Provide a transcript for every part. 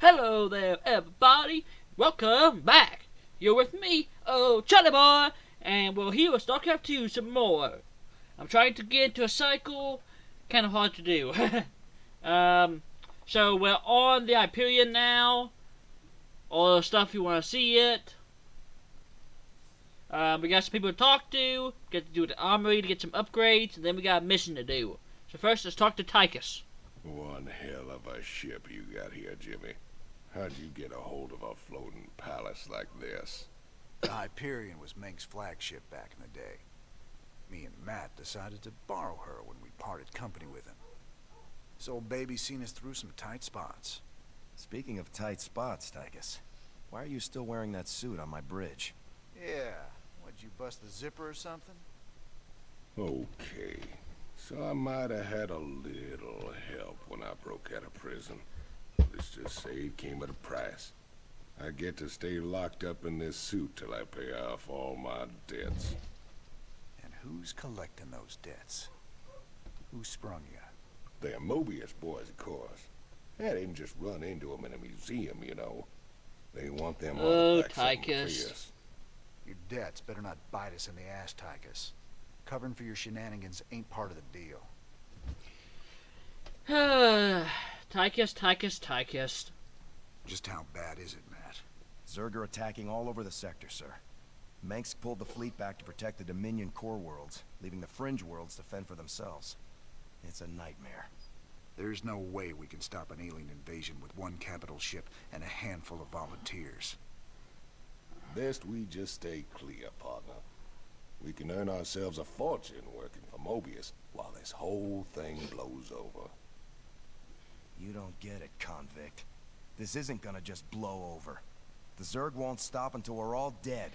Hello there, everybody. Welcome back. You're with me, Charlie Boy, and we're here with Starcraft 2 some more. I'm trying to get into a cycle, kind of hard to do. So we're on the Hyperion now. All the stuff you want to see it. We got some people to talk to. Get to do the armory to get some upgrades, and then we got a mission to do. So first, let's talk to Tychus. One hell of a ship you got here, Jimmy. How'd you get a hold of a floating palace like this? The Hyperion was Meng's flagship back in the day. Me and Matt decided to borrow her when we parted company with him. This old baby's seen us through some tight spots. Speaking of tight spots, Tychus, why are you still wearing that suit on my bridge? Yeah, what'd you bust the zipper or something? Okay, so I might have had a little help when I broke out of prison. Let's just say it came at a price. I get to stay locked up in this suit till I pay off all my debts. And who's collecting those debts? Who sprung you? They're Mobius boys, of course. I didn't just run into them in a museum, you know. They want them artifacts something fierce. Your debts better not bite us in the ass, Tychus. Covering for your shenanigans ain't part of the deal. Tychus. Just how bad is it, Matt? Zerg are attacking all over the sector, sir. Mengsk pulled the fleet back to protect the Dominion core worlds, leaving the fringe worlds to fend for themselves. It's a nightmare. There's no way we can stop an alien invasion with one capital ship and a handful of volunteers. Best we just stay clear, partner. We can earn ourselves a fortune working for Mobius while this whole thing blows over. You don't get it, convict. This isn't gonna just blow over. The Zerg won't stop until we're all dead.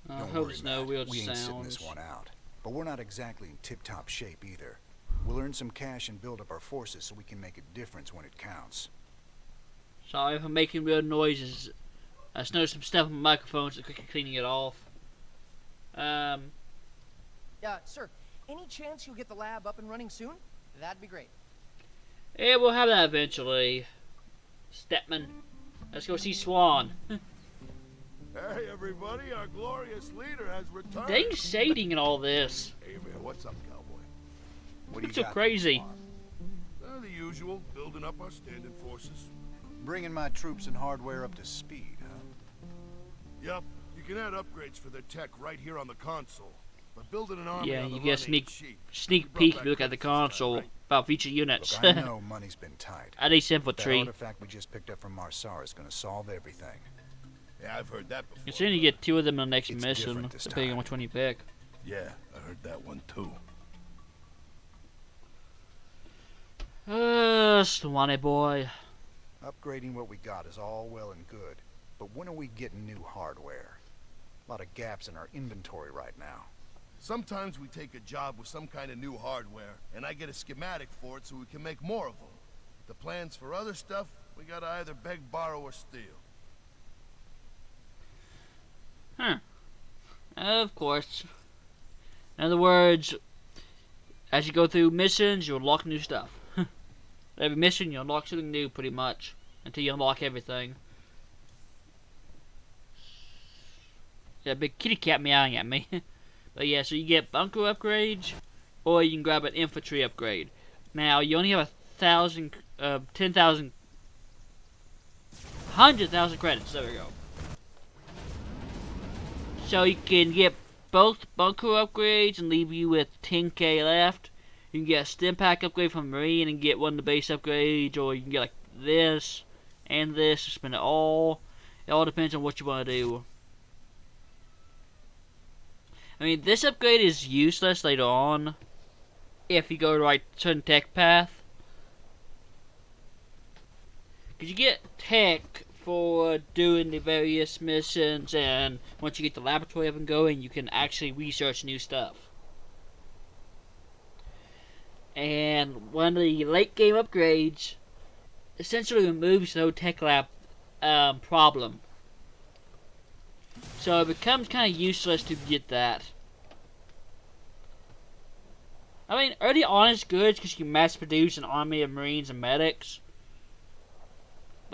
I Don't hope worry, no Matt. weird We ain't sitting sounds. this one out. But we're not exactly in tip-top shape either. We'll earn some cash and build up our forces so we can make a difference when it counts. Sorry if I'm making weird noises. I just noticed some stuff on my microphone, so quickly cleaning it off. Sir, any chance you'll get the lab up and running soon? That'd be great. Yeah, we'll have that eventually. Stepman. Let's go see Swan. Hey everybody, our glorious leader has returned. Dang shading and all this. Hey man, what's up, cowboy? What do you Looks so got crazy. The usual, building up our standard forces. Bringing my troops and hardware up to speed, huh? Yup, you can add upgrades for their tech right here on the console. But building an army Yeah, on the you run get a ain't cheap. sneak You brought peek if back you look at the credits this time, console right? about feature units. Look, I know money's been tight. At least That infantry. artifact we just picked up from Marsara is gonna solve everything. Yeah, I've heard that before. Considering you get 2 of them in the next It's mission, different this depending on time. which one you pick. Yeah, I heard that one too. Swanee boy. Upgrading what we got is all well and good, but when are we getting new hardware? A lot of gaps in our inventory right now. Sometimes we take a job with some kind of new hardware, and I get a schematic for it so we can make more of them. The plans for other stuff, we gotta either beg, borrow, or steal. Huh. Of course. In other words, as you go through missions, you unlock new stuff. Every mission, you unlock something new, pretty much. Until you unlock everything. Yeah, big kitty cat meowing at me. But yeah, so you get bunker upgrades, or you can grab an infantry upgrade. Now, you only have 1,000, 10,000, 100,000 credits. There we go. So you can get both bunker upgrades and leave you with 10k left. You can get a stim pack upgrade from Marine and get one of the base upgrades, or you can get like this and this, spend it all. It all depends on what you want to do. I mean, this upgrade is useless later on if you go the right certain tech path. Because you get tech for doing the various missions, and once you get the laboratory up and going, you can actually research new stuff. And one of the late game upgrades essentially removes the whole tech lab problem. So it becomes kind of useless to get that. I mean, early on it's good because you can mass produce an army of Marines and medics.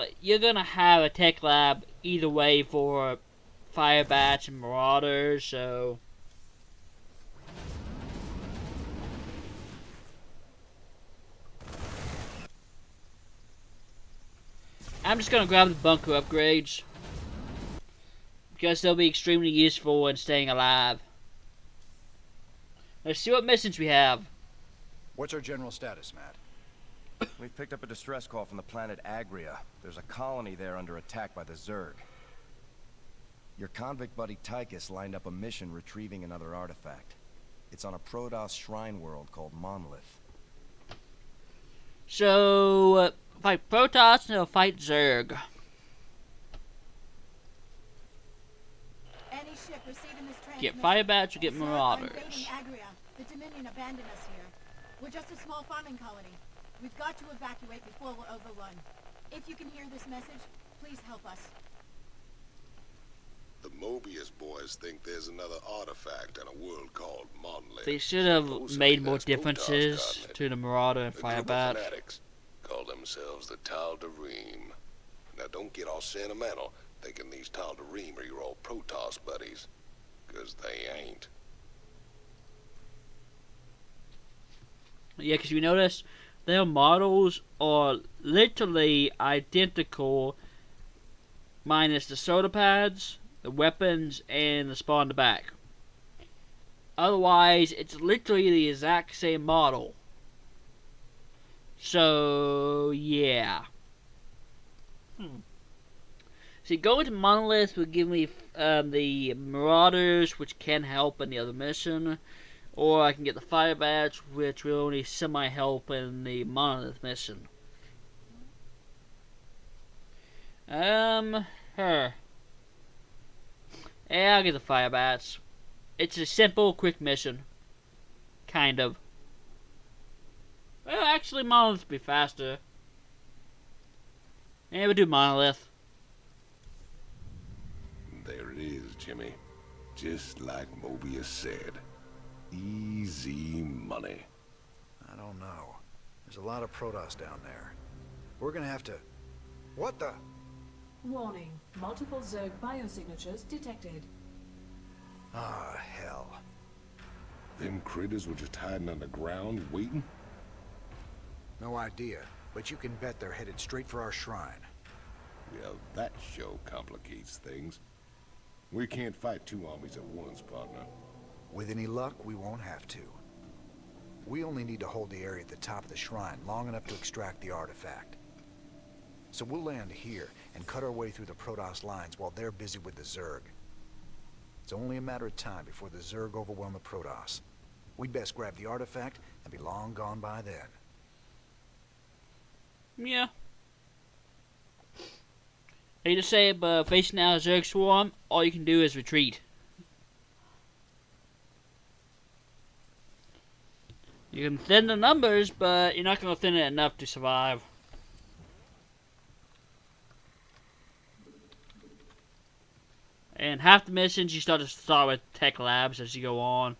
But you're gonna have a tech lab either way for fire bats and marauders, so I'm just gonna grab the bunker upgrades because they'll be extremely useful in staying alive. Let's see what missions we have. What's our general status, Matt? We've picked up a distress call from the planet Agria. There's a colony there under attack by the Zerg. Your convict buddy Tychus lined up a mission retrieving another artifact. It's on a protoss shrine world called Monolith. So, fight Protoss and they'll fight Zerg. Any ship receiving this Get transmission. fire bats or get Zerg marauders. invading Agria. The Dominion abandoned us here. We're just a small farming colony. We've got to evacuate before we're overrun. If you can hear this message, please help us. The Mobius boys think there's another artifact on a world called Monolith. They should have Supposedly made more that's differences Protoss, darn it. to the Marauder and A group of Firebat. fanatics call themselves the Tal'Darim. Now don't get all sentimental thinking these Tal'Darim are your old Protoss buddies, 'cause they ain't. Yeah, because you notice their models are literally identical, minus the soda pads, the weapons, and the spawn in the back. Otherwise, it's literally the exact same model. So, yeah. See, going to Monolith would give me the Marauders, which can help in the other mission. Or I can get the Fire Badge, which will only semi-help in the Monolith mission. Yeah, I'll get the Fire Bats. It's a simple, quick mission. Kind of. Well, actually, Monolith would be faster. Yeah, we'll do Monolith. There it is, Jimmy. Just like Mobius said. Easy money. I don't know. There's a lot of Protoss down there. We're gonna have to... What the... Warning. Multiple Zerg biosignatures detected. Ah, hell. Them critters were just hiding underground, waiting? No idea, but you can bet they're headed straight for our shrine. Well, that show complicates things. We can't fight two armies at once, partner. With any luck, we won't have to. We only need to hold the area at the top of the shrine long enough to extract the artifact. So we'll land here and cut our way through the Protoss lines while they're busy with the Zerg. It's only a matter of time before the Zerg overwhelm the Protoss. We'd best grab the artifact and be long gone by then. Yeah. I hate to say it, but facing out a Zerg swarm, all you can do is retreat. You can thin the numbers, but you're not going to thin it enough to survive. And half the missions, you start with tech labs as you go on.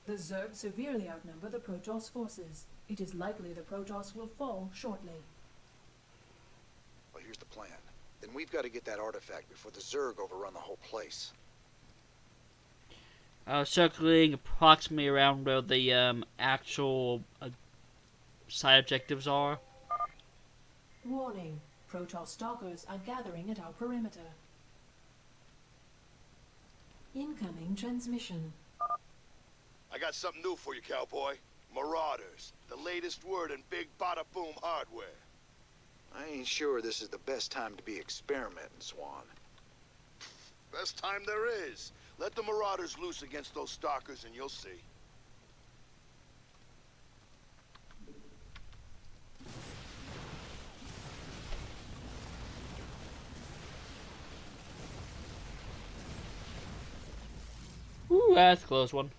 The Zerg severely outnumber the Protoss forces. It is likely the Protoss will fall shortly. Well, here's the plan. Then we've got to get that artifact before the Zerg overrun the whole place. Circling approximately around where the actual side objectives are. Warning. Protoss stalkers are gathering at our perimeter. Incoming transmission. I got something new for you, cowboy. Marauders. The latest word in big bada-boom hardware. I ain't sure this is the best time to be experimenting, Swan. Best time there is. Let the Marauders loose against those stalkers and you'll see. Ooh, that's a close one.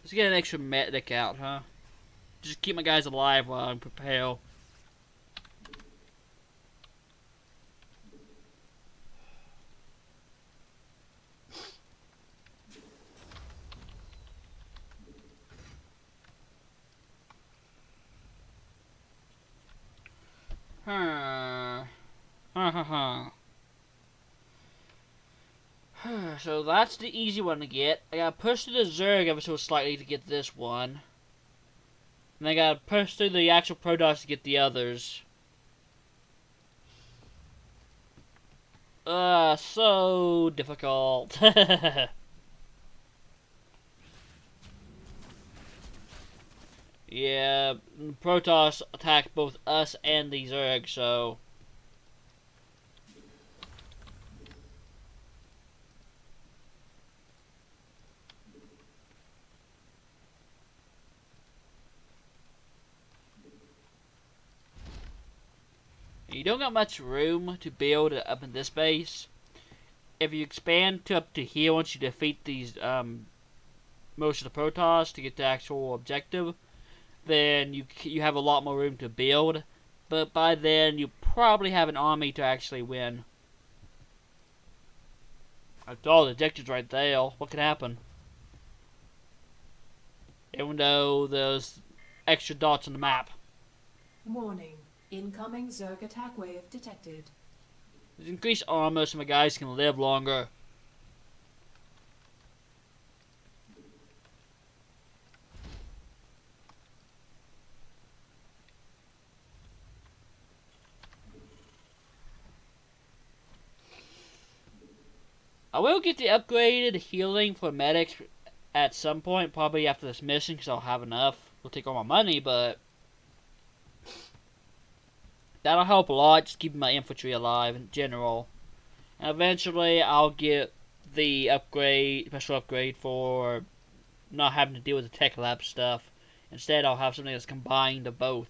Let's get an extra medic out, huh? Just keep my guys alive while I prepare. Huh. So that's the easy one to get. I gotta push through the Zerg ever so slightly to get this one. And I gotta push through the actual protoss to get the others. So difficult. Yeah, Protoss attack both us and the Zerg, so... You don't got much room to build up in this base. If you expand to up to here once you defeat these, most of the Protoss to get the actual objective, then you have a lot more room to build. But by then, you probably have an army to actually win. Oh, the objective's right there. What could happen? Even though there's extra dots on the map. Warning. Incoming Zerg attack wave detected. There's increased armor so my guys can live longer. I will get the upgraded healing for medics at some point, probably after this mission, because I'll have enough. It'll take all my money, but that'll help a lot, just keeping my infantry alive in general. And eventually, I'll get the special upgrade for not having to deal with the tech lab stuff. Instead, I'll have something that's combined of both.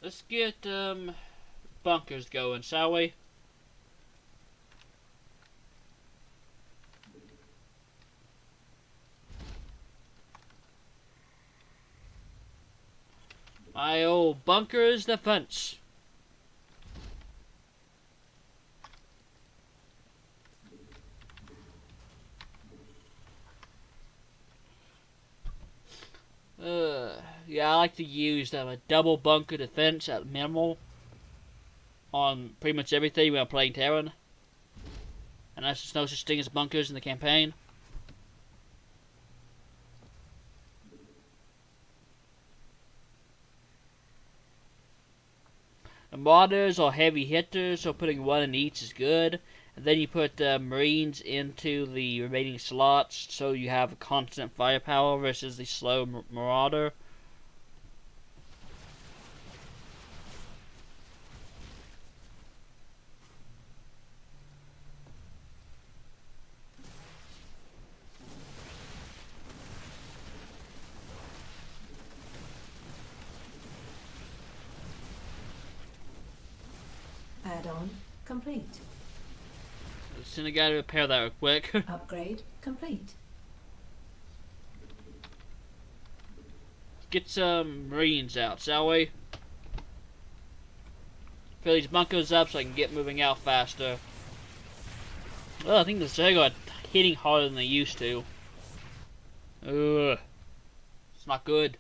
Let's get bunkers going, shall we? My old bunkers defense. Yeah, I like to use a double bunker defense at minimal on pretty much everything when I'm playing Terran. And there's just no such thing as bunkers in the campaign. The Marauders are heavy hitters, so putting one in each is good. And then you put Marines into the remaining slots, so you have constant firepower versus the slow Marauder. Add-on complete. Send a guy to repair that real quick. Upgrade complete. Get some Marines out, shall we? Fill these bunkers up so I can get moving out faster. Well, I think the Zerg are hitting harder than they used to. Ugh. It's not good.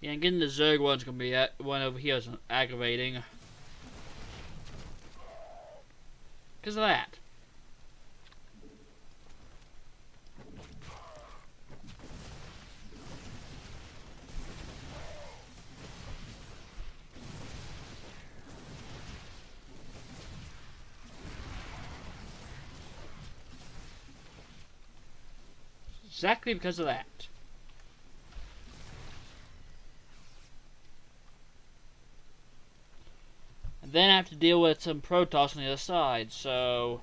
Yeah, and getting the Zerg one's gonna be one over here is aggravating. Because of that. Exactly because of that. And then I have to deal with some Protoss on the other side, so...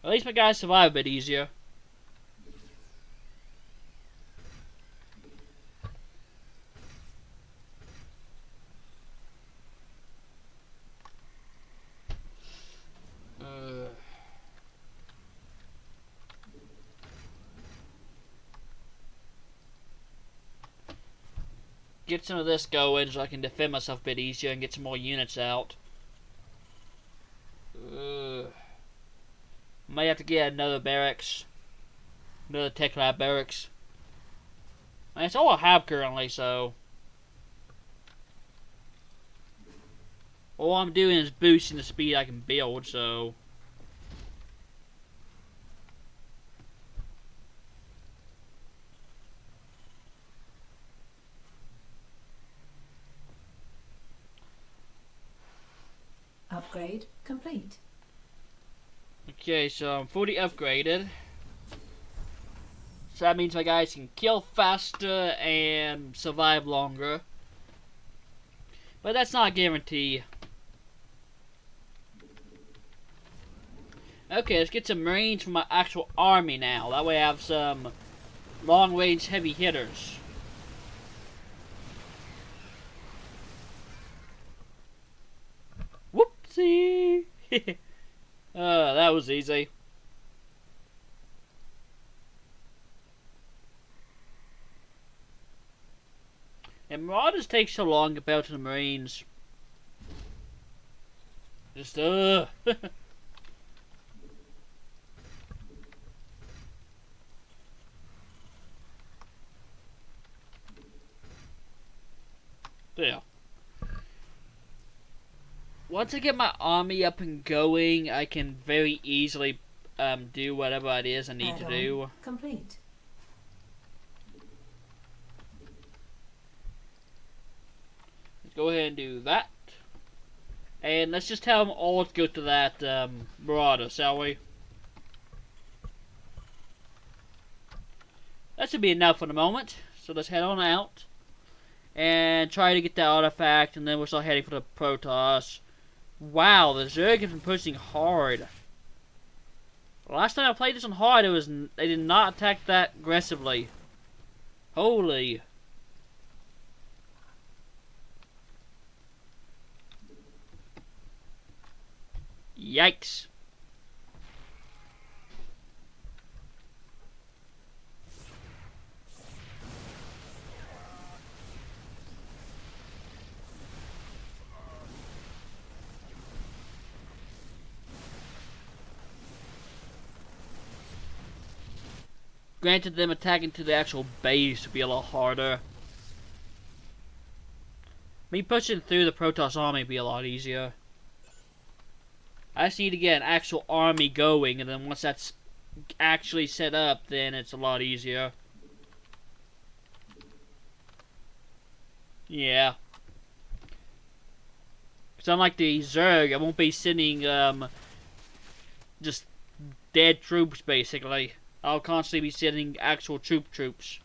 At least my guys survive a bit easier. get some of this going so I can defend myself a bit easier and get some more units out. Might have to get another barracks. Another tech lab barracks. And it's all I have currently, so... all I'm doing is boosting the speed I can build, so... Upgrade complete. okay, so I'm fully upgraded. So that means my guys can kill faster and survive longer. But that's not a guarantee. Okay, let's get some Marines from my actual army now. That way I have some long-range heavy hitters. Whoopsie! That was easy. And Marauders take so long compared to the Marines. Just, There. Once I get my army up and going, I can very easily do whatever it is I need to do. Complete. Let's go ahead and do that. And let's just tell them all to go to that Marauder, shall we? That should be enough for the moment. So let's head on out. And try to get that artifact, and then we'll start heading for the protoss. Wow, the Zerg have been pushing hard. Last time I played this on hard, they did not attack that aggressively. Holy. Yikes. Granted, them attacking to the actual base would be a lot harder. Me pushing through the Protoss army would be a lot easier. I just need to get an actual army going, and then once that's actually set up, then it's a lot easier. Yeah. Because unlike the Zerg, I won't be sending just dead troops, basically. I'll constantly be sending actual troops.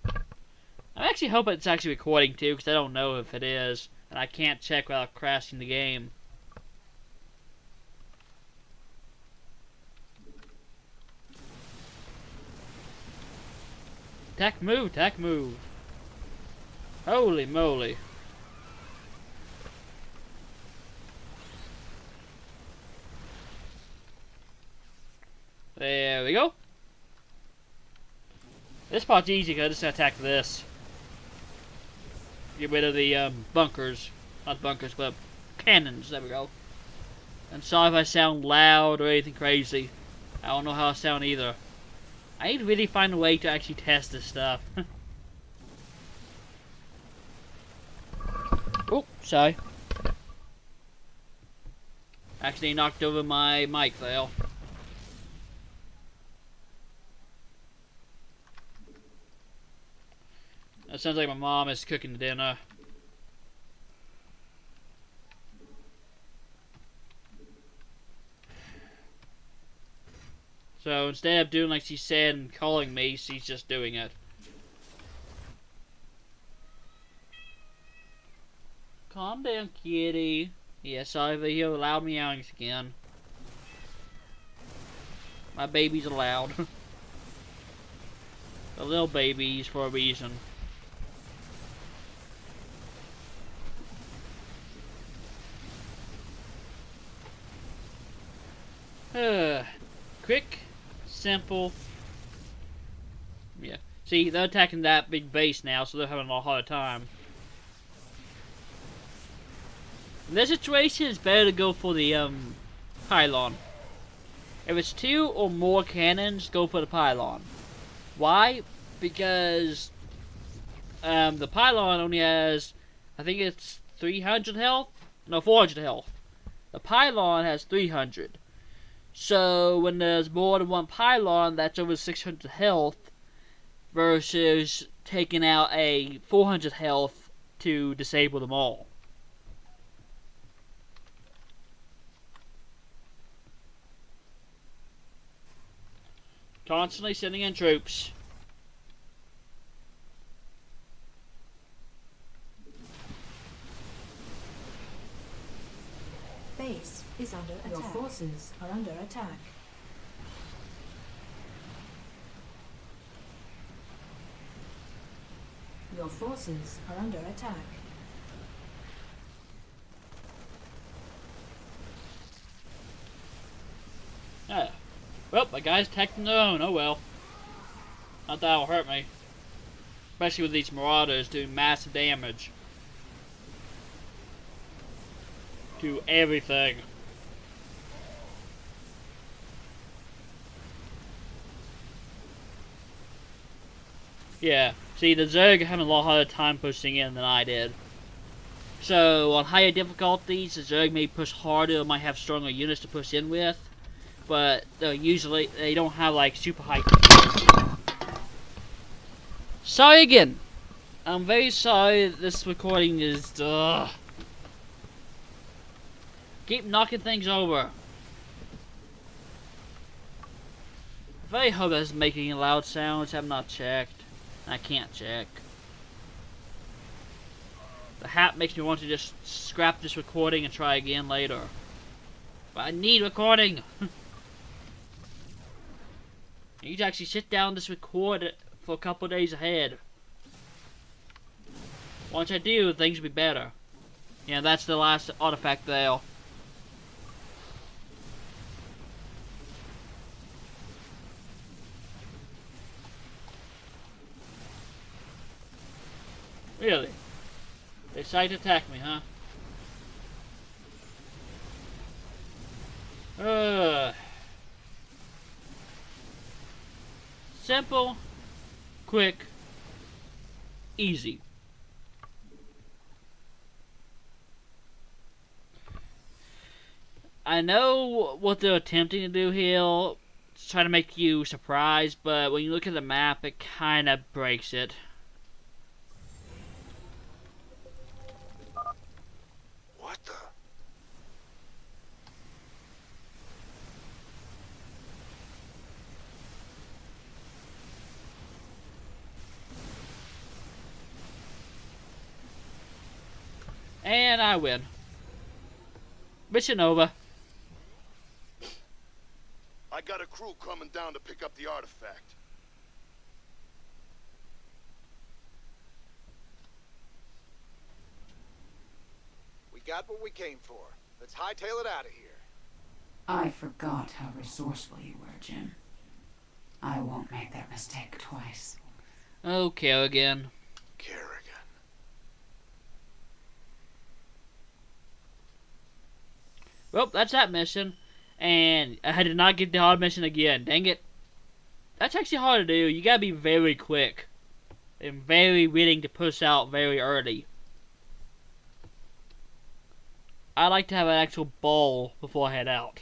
I actually hope it's actually recording too, because I don't know if it is, and I can't check without crashing the game. Attack move. Holy moly. There we go. This part's easy because I just attack this. Get rid of the bunkers. Not bunkers, but cannons. There we go. And sorry if I sound loud or anything crazy. I don't know how I sound either. I need to really find a way to actually test this stuff. Oh, sorry. Actually knocked over my mic there. It sounds like my mom is cooking dinner. So instead of doing like she said and calling me, she's just doing it. Calm down, kitty. Yes, I've hear loud meowings again. My babies are loud. The little babies for a reason. Quick, simple. Yeah. See, they're attacking that big base now, so they're having a lot harder time. In this situation, it's better to go for the pylon. If it's 2 or more cannons, go for the pylon. Why? Because the pylon only has, I think it's 300 health? No, 400 health. The pylon has 300. So when there's more than one pylon, that's over 600 health versus taking out a 400 health to disable them all. Constantly sending in troops. Base is under attack. Your forces are under attack. Your forces are under attack. Yeah. Well, my guy's attacking their own. Oh well. Not that'll hurt me. Especially with these marauders doing massive damage to everything. Yeah. See, the Zerg are having a lot harder time pushing in than I did. So, on higher difficulties, the Zerg may push harder or might have stronger units to push in with. But usually they don't have like super high. Sorry again. I'm very sorry this recording is. Keep knocking things over. I very hope that's making loud sounds. I've not checked. I can't check. The hat makes me want to just scrap this recording and try again later. But I need recording. I need to actually sit down and record it for a couple days ahead. Once I do, things will be better. Yeah, that's the last artifact there. Really? They decide to attack me, huh? Simple, quick, easy. I know what they're attempting to do here, to try to make you surprised, but when you look at the map, it kind of breaks it. What the? And I win. Mission over. I got a crew coming down to pick up the artifact. We got what we came for. Let's hightail it out of here. I forgot how resourceful you were, Jim. I won't make that mistake twice. Okay, again. Kerrigan. Well, that's that mission. And I did not get the hard mission again. Dang it. That's actually hard to do. You gotta be very quick. And very willing to push out very early. I like to have an actual ball before I head out.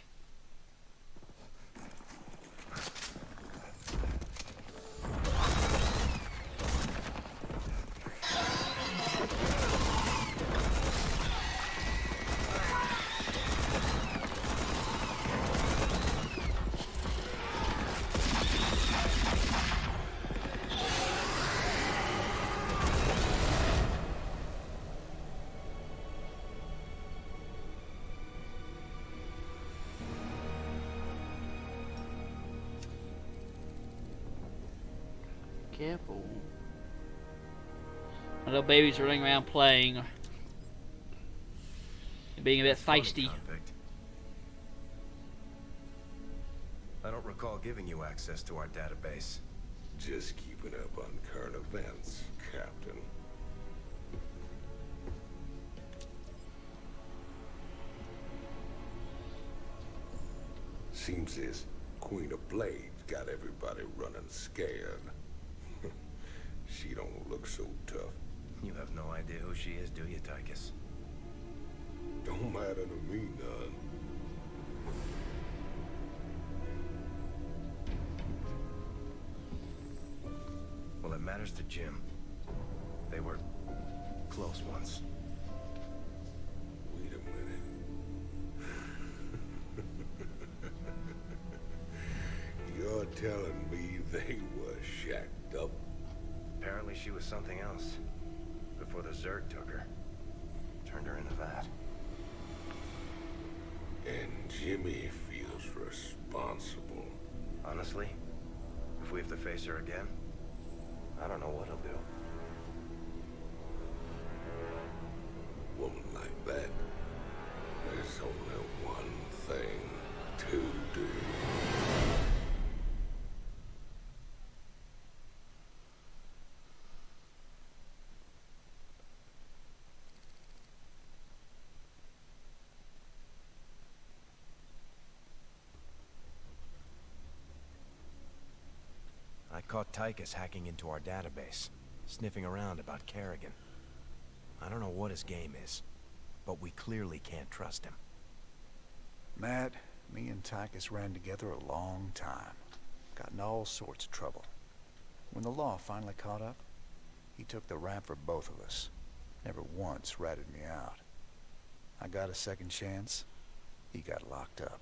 Careful. My little babies are running around playing. And being a bit feisty. Convict. I don't recall giving you access to our database. Just keep keeping up on current events, Captain. Seems this Queen of Blades got everybody running scared. She don't look so tough. You have no idea who she is, do you, Tychus? Don't matter to me none. Well, it matters to Jim. They were close once. Wait a minute. You're telling me they were shacked up? Apparently she was something else. Before the Zerg took her. Turned her into that. And Jimmy feels responsible. Honestly, if we have to face her again, I don't know what he'll do. Woman like that, there's only one thing to do. I caught Tychus hacking into our database, sniffing around about Kerrigan. I don't know what his game is, but we clearly can't trust him. Matt, me and Tychus ran together a long time. Got in all sorts of trouble. When the law finally caught up, he took the rap for both of us. Never once ratted me out. I got a second chance. He got locked up.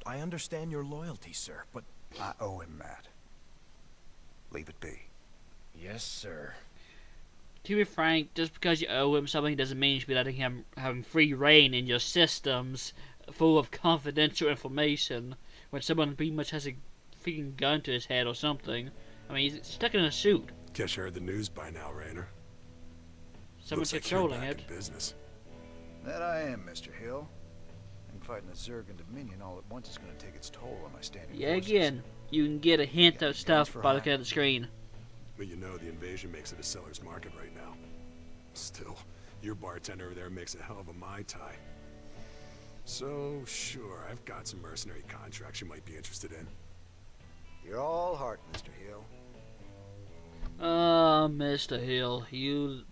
I understand your loyalty, sir, but... I owe him, Matt. Leave it be. Yes, sir. To be frank, just because you owe him something doesn't mean you should be letting him having free reign in your systems full of confidential information when someone pretty much has a freaking gun to his head or something. I mean, he's stuck in a suit. Guess you heard the news by now, Raynor. Someone's Looks like you're controlling back it. in business. That I am, Mr. Hill. And fighting the Zerg and Dominion all at once is going to take its toll on my standing Yeah, forces. again, you can get a hint Yeah, of stuff for by looking at the screen. But you know the invasion makes it a seller's market right now. Still, your bartender over there makes a hell of a Mai Tai. So, sure, I've got some mercenary contracts you might be interested in. You're all heart, Mr. Hill. Mr. Hill, you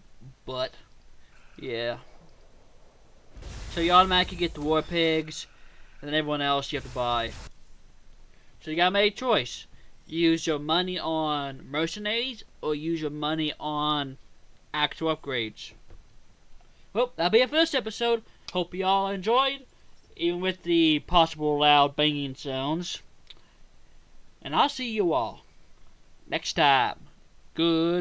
butt. Yeah. So you automatically get the war pigs, and then everyone else you have to buy. So you gotta make a choice. Use your money on mercenaries, or use your money on actual upgrades. Well, that'll be it for this episode. Hope you all enjoyed, even with the possible loud banging sounds. And I'll see you all next time. Good.